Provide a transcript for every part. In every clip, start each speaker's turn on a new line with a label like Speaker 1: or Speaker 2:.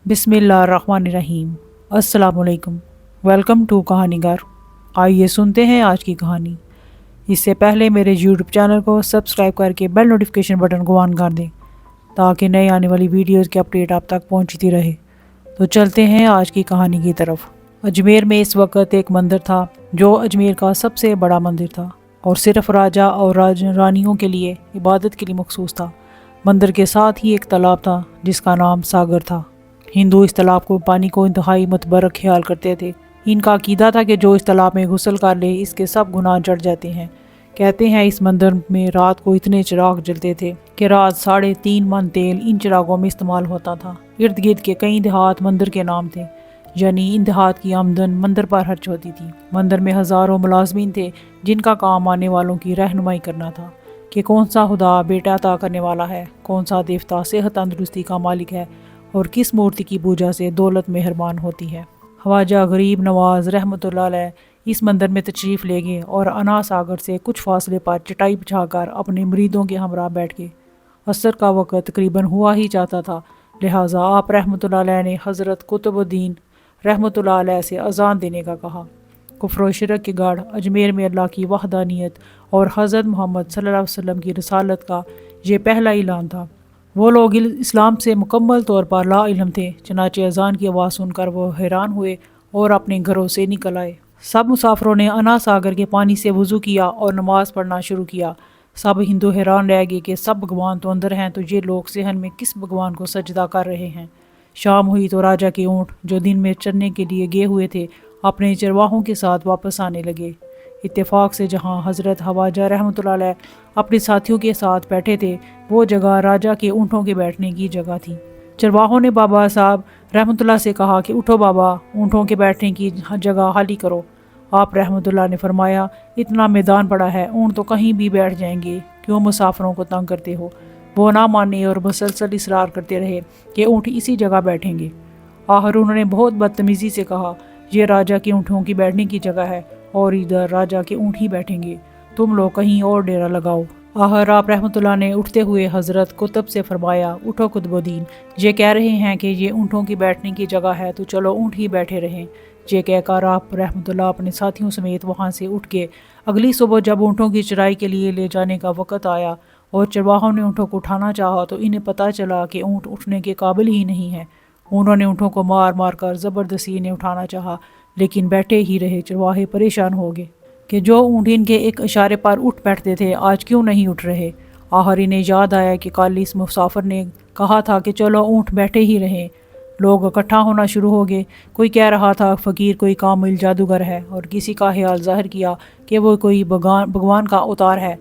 Speaker 1: बिस्मिल्लाहिर्रहमानिर्रहीम। अस्सलाम वालेकुम। Welcome to Kahanigar. आइए सुनते हैं आज की कहानी। इससे पहले मेरे यूट्यूब चैनल को सब्सक्राइब करके बेल नोटिफिकेशन बटन को ऑन कर दें ताकि नई आने वाली वीडियोज़ की अपडेट आप तक पहुंचती रहे। तो चलते हैं आज की कहानी की तरफ। अजमेर में इस वक्त एक मंदिर था जो अजमेर का सबसे बड़ा मंदिर था और सिर्फ राजा और रानियों के लिए इबादत के लिए मखसूस था। मंदिर के साथ ही एक तालाब था जिसका नाम सागर था। हिंदू इस तालाब को पानी को इंतहाई मतबरक ख्याल करते थे। इनका अकीदा था कि जो इस तालाब में गुस्ल कर ले इसके सब गुनाह जड़ जाते हैं। कहते हैं इस मंदिर में रात को इतने चिराग जलते थे कि रात 3.5 मन तेल इन चिरागों में इस्तेमाल होता था। इर्द गिर्द के कई देहात मंदिर के नाम थे, यानी इन देहात की आमदन मंदिर पर खर्च होती थी। मंदिर में हज़ारों मुलाजमीन थे जिनका काम आने वालों की रहनुमाई करना था कि कौन सा खुदा बेटा अता करने वाला है, कौन सा देवता सेहत तंदुरुस्ती का मालिक है और किस मूर्ति की पूजा से दौलत मेहरबान होती है। ख्वाजा गरीब नवाज रहमतुल्लाह अलैह इस मंदिर में तशरीफ़ ले गए और अना सागर से कुछ फासले पर चटाई बिछाकर अपने मुरीदों के हमरा बैठ गए। असर का वक़्त तकरीबन हुआ ही जाता था, लिहाजा आप रहमतुल्लाह अलैह ने हज़रत कुतुबुद्दीन रहमतुल्लाह अलैह से अजान देने का कहा। कुफ्र व शिरक के गढ़ अजमेर में अल्लाह की वहदानियत और हज़रत मोहम्मद सल्लल्लाहु अलैहि वसल्लम की रसालत का ये पहला ऐलान था। वो लोग इस्लाम से मुकम्मल तौर पर ला इल्म थे, चनाचे अजान की आवाज़ सुनकर वो हैरान हुए और अपने घरों से निकल आए। सब मुसाफरों ने अना सागर के पानी से वज़ू किया और नमाज़ पढ़ना शुरू किया। सब हिंदू हैरान रह गए कि सब भगवान तो अंदर हैं, तो ये लोग सहन में किस भगवान को सजदा कर रहे हैं। शाम हुई तो राजा के ऊँट जो दिन में चरने के लिए गए हुए थे अपने चरवाहों के साथ वापस आने लगे। इत्तेफाक से जहाँ हज़रत ख्वाजा रहमतुल्लाह अलैह अपने साथियों के साथ बैठे थे वो जगह राजा के ऊँटों के बैठने की जगह थी। चरवाहों ने बाबा साहब रहमतुल्लाह से कहा कि उठो बाबा, ऊँटों के बैठने की जगह खाली करो। आप रहमतुल्लाह ने फरमाया, इतना मैदान पड़ा है, ऊँट तो कहीं भी बैठ जाएंगे, क्यों मुसाफरों को तंग करते हो। वो ना माने और मुसलसल इसरार करते रहे कि ऊँट इसी जगह बैठेंगे। आखिर उन्होंने बहुत बदतमीज़ी से कहा, ये राजा के ऊँटों की बैठने की जगह है और इधर राजा के ऊँट ही बैठेंगे, तुम लोग कहीं और डेरा लगाओ। आखिर आप रहमतुल्लाह ने उठते हुए हज़रत कुतुब से फरमाया, उठो कुतुबुद्दीन, ये कह रहे हैं कि ये ऊँटों की बैठने की जगह है तो चलो ऊँट ही बैठे रहें। ये कहकर आप रहमतुल्लाह अपने साथियों समेत वहाँ से उठ के अगली सुबह जब ऊँटों की चराई के लिए ले जाने का वक़्त आया और चरवाहों ने ऊँटों को उठाना चाहा तो इन्हें पता चला कि ऊँट उठने के काबिल ही नहीं है। उन्होंने ऊँटों को मार मार कर ज़बरदस्ती इन्हें उठाना चाहा, लेकिन बैठे ही रहे। चरवाहे परेशान हो गए कि जो ऊँट इनके एक इशारे पर उठ बैठते थे आज क्यों नहीं उठ रहे। आखिर इन्हें याद आया कि कल इस मुसाफिर ने कहा था कि चलो ऊँट बैठे ही रहें। लोग इकट्ठा होना शुरू हो गए। कोई कह रहा था फ़कीर कोई कामिल जादूगर है और किसी का ख्याल ज़ाहिर किया कि वो कोई भगवान का अवतार है।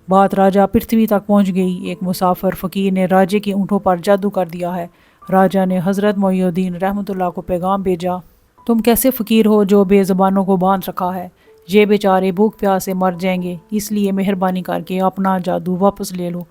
Speaker 1: बात राजा पृथ्वी तक पहुंच गई। एक मुसाफिर फ़कीर ने राजे के ऊँटों पर जादू कर दिया है। राजा ने हज़रत मोइनुद्दीन रहमतुल्लाह को पैगाम भेजा, तुम कैसे फ़कीर हो जो बेज़बानों को बांध रखा है, ये बेचारे भूख प्यास से मर जाएंगे, इसलिए मेहरबानी करके अपना जादू वापस ले लो।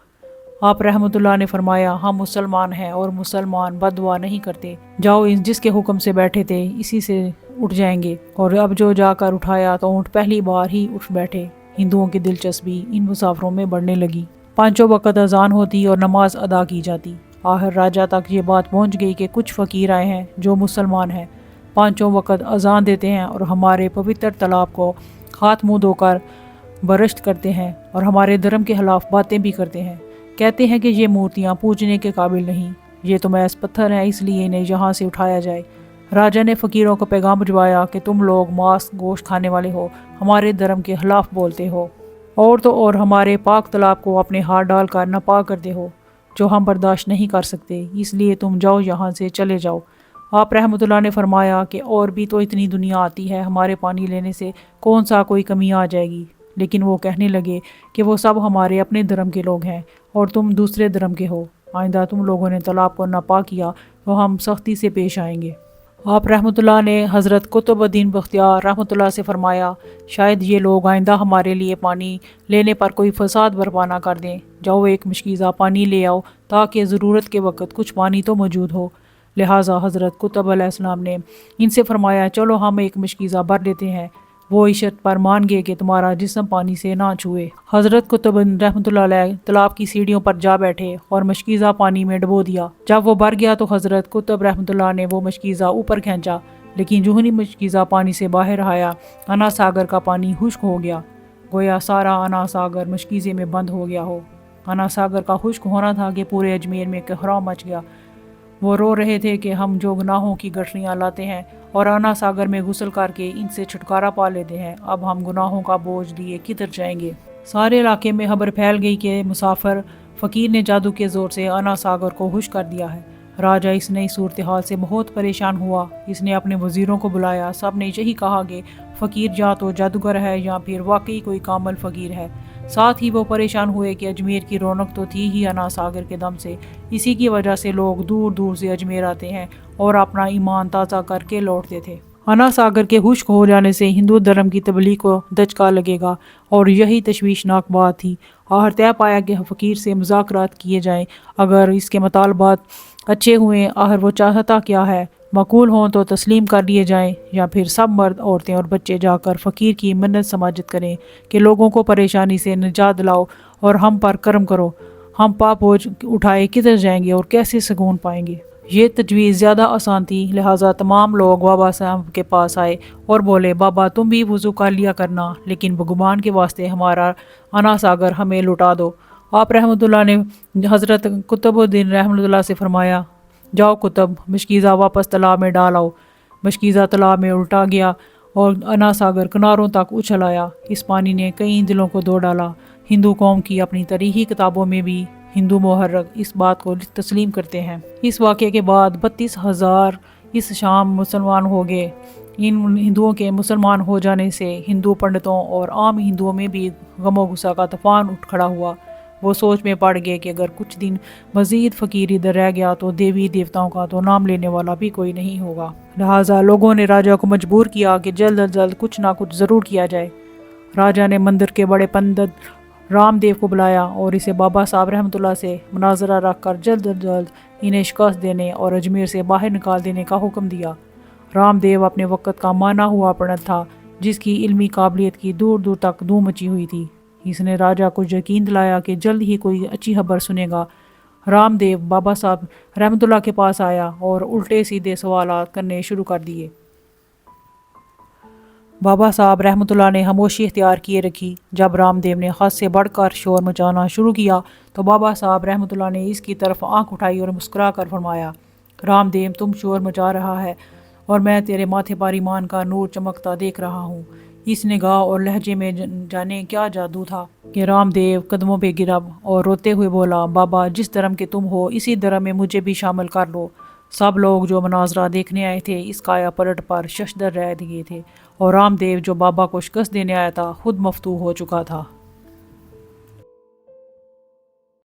Speaker 1: आप रहमतुल्लाह ने फरमाया, हम मुसलमान हैं और मुसलमान बददुआ नहीं करते, जाओ इन जिसके हुक्म से बैठे थे इसी से उठ जाएंगे। और अब जो जाकर उठाया तो ऊँट पहली बार ही उठ बैठे। हिंदुओं की दिलचस्पी इन मुसाफरों में बढ़ने लगी। पाँचों वक़्त अजान होती और नमाज अदा की जाती। आखिर राजा तक ये बात पहुँच गई कि कुछ फ़कीर आए हैं जो मुसलमान हैं, पाँचों वक़्त अजान देते हैं और हमारे पवित्र तालाब को हाथ मुँह धोकर बरश्त करते हैं और हमारे धर्म के खिलाफ बातें भी करते हैं। कहते हैं कि ये मूर्तियाँ पूजने के काबिल नहीं, ये तो महज पत्थर हैं, इसलिए इन्हें यहाँ से उठाया जाए। राजा ने फ़कीरों को पैगाम भिजवाया कि तुम लोग मांस गोश्त खाने वाले हो, हमारे धर्म के खिलाफ बोलते हो और तो और हमारे पाक तालाब को अपने हाथ डालकर नापाक करते हो, जो हम बर्दाश्त नहीं कर सकते, इसलिए तुम जाओ यहाँ से चले जाओ। आप रहमतुल्लाह ने फरमाया कि और भी तो इतनी दुनिया आती है, हमारे पानी लेने से कौन सा कोई कमी आ जाएगी। लेकिन वो कहने लगे कि वो सब हमारे अपने धर्म के लोग हैं और तुम दूसरे धर्म के हो, आइंदा तुम लोगों ने तालाब को नापाक किया तो हम सख्ती से पेश आएंगे। आप रहमतुल्लाह ने हज़रत कुतुबुद्दीन बख्तियार रहमतुल्लाह से फरमाया, शायद ये लोग आइंदा हमारे लिए पानी लेने पर कोई फसाद बर्पा ना कर दें, जाओ एक मशकीज़ा पानी ले आओ ताकि ज़रूरत के वक़्त कुछ पानी तो मौजूद हो। लिहाजा हज़रत कुतुब अलैहिस्सलाम ने इनसे फरमाया, चलो हम एक मशकीज़ा भर लेते हैं। وہ عشرت پر مان گئے کہ تمہارا جسم پانی سے نہ چھوئے۔ حضرت قطب رحمۃ اللہ علیہ تالاب کی سیڑھیوں پر جا بیٹھے اور مشکیزہ پانی میں ڈبو دیا۔ جب وہ بھر گیا تو حضرت قطب رحمۃ اللہ نے وہ مشکیزہ اوپر کھینچا، لیکن جو ہی مشکیزہ پانی سے باہر آیا، انا ساگر کا پانی خشک ہو گیا، گویا سارا انا ساگر مشکیزے میں بند ہو گیا ہو۔ انا ساگر کا خشک ہونا تھا کہ پورے اجمیر میں کوہرام مچ گیا۔ وہ رو رہے تھے کہ ہم جو گناہوں کی گٹھلیاں لاتے ہیں اور انا ساگر میں غسل کر کے ان سے چھٹکارا پا لیتے ہیں، اب ہم گناہوں کا بوجھ لیے کدھر جائیں گے۔ سارے علاقے میں خبر پھیل گئی کہ مسافر فقیر نے جادو کے زور سے انا ساگر کو خشک کر دیا ہے۔ راجہ اس نئی صورتحال سے بہت پریشان ہوا۔ اس نے اپنے وزیروں کو بلایا، سب نے یہی کہا کہ فقیر یا تو جادوگر ہے یا پھر واقعی کوئی کامل فقیر ہے۔ ساتھ ہی وہ پریشان ہوئے کہ اجمیر کی رونق تو تھی ہی انا ساگر کے دم سے، اسی کی وجہ سے لوگ دور دور سے اجمیر آتے ہیں اور اپنا ایمان تازہ کر کے لوٹتے تھے۔ انا ساگر کے خشک ہو جانے سے ہندو دھرم کی تبلیغ کو دھچکا لگے گا، اور یہی تشویشناک بات تھی۔ آخر طے پایا کہ فقیر سے مذاکرات کیے جائیں، اگر اس کے مطالبات اچھے ہوئیں، آخر وہ چاہتا کیا ہے، معقول ہوں تو تسلیم کر لیے جائیں، یا پھر سب مرد، عورتیں اور بچے جا کر فقیر کی منت سماجت کریں کہ لوگوں کو پریشانی سے نجات دلاؤ اور ہم پر کرم کرو۔ ہم پاپ بوجھ اٹھائے کدھر جائیں گے اور کیسے سکون پائیں گے؟ یہ تجویز زیادہ آسان تھی، لہٰذا تمام لوگ بابا صاحب کے پاس آئے اور بولے، بابا تم بھی وضو کر لیا کرنا، لیکن بھگوان کے واسطے ہمارا انا ساگر ہمیں لوٹا دو۔ آپ رحمۃ اللہ نے حضرت قطب الدین رحمۃ اللہ سے فرمایا، جاؤ قطب، مشکیزہ واپس تالاب میں ڈال آؤ۔ مشکیزہ تالاب میں الٹا گیا اور انا ساگر کناروں تک اچھل آیا۔ اس پانی نے کئی دلوں کو دھو ڈالا۔ ہندو قوم کی اپنی تاریخی کتابوں میں بھی ہندو محرک اس بات کو تسلیم کرتے ہیں۔ اس واقعے کے بعد 32,000 اس شام مسلمان ہو گئے۔ ان ہندوؤں کے مسلمان ہو جانے سے ہندو پنڈتوں اور عام ہندوؤں میں بھی غم و غصہ کا طوفان اٹھ کھڑا ہوا۔ وہ سوچ میں پڑ گئے کہ اگر کچھ دن مزید فقیر ادھر رہ گیا تو دیوی دیوتاؤں کا تو نام لینے والا بھی کوئی نہیں ہوگا۔ لہٰذا لوگوں نے راجہ کو مجبور کیا کہ جلد از جلد کچھ نہ کچھ ضرور کیا جائے۔ راجہ نے مندر کے بڑے پنڈت رام دیو کو بلایا اور اسے بابا صاحب رحمۃ اللہ سے مناظرہ رکھ کر جلد از جلد انہیں شکست دینے اور اجمیر سے باہر نکال دینے کا حکم دیا۔ رام دیو اپنے وقت کا مانا ہوا پنڈت تھا، جس کی علمی قابلیت کی دور دور تک دھوم مچی ہوئی تھی۔ اس نے راجہ کو یقین دلایا کہ جلد ہی کوئی اچھی خبر سنے گا۔ رام دیو بابا صاحب رحمۃ اللہ کے پاس آیا اور الٹے سیدھے سوالات کرنے شروع کر دیے۔ بابا صاحب رحمۃ اللہ نے خاموشی اختیار کیے رکھی۔ جب رام دیو نے حد سے بڑھ کر شور مچانا شروع کیا تو بابا صاحب رحمۃ اللہ نے اس کی طرف آنکھ اٹھائی اور مسکرا کر فرمایا، رام دیو تم شور مچا رہا ہے اور میں تیرے ماتھے پر ایمان کا نور چمکتا دیکھ رہا ہوں۔ اس نگاہ اور لہجے میں جانے کیا جادو تھا کہ رام دیو قدموں پہ گرا اور روتے ہوئے بولا، بابا جس دھرم کے تم ہو اسی دھرم میں مجھے بھی شامل کر لو۔ سب لوگ جو مناظرہ دیکھنے آئے تھے اس کایا پلٹ پر ششدر رہ گئے تھے، اور رام دیو جو بابا کو شکست دینے آیا تھا خود مفتوح ہو چکا تھا۔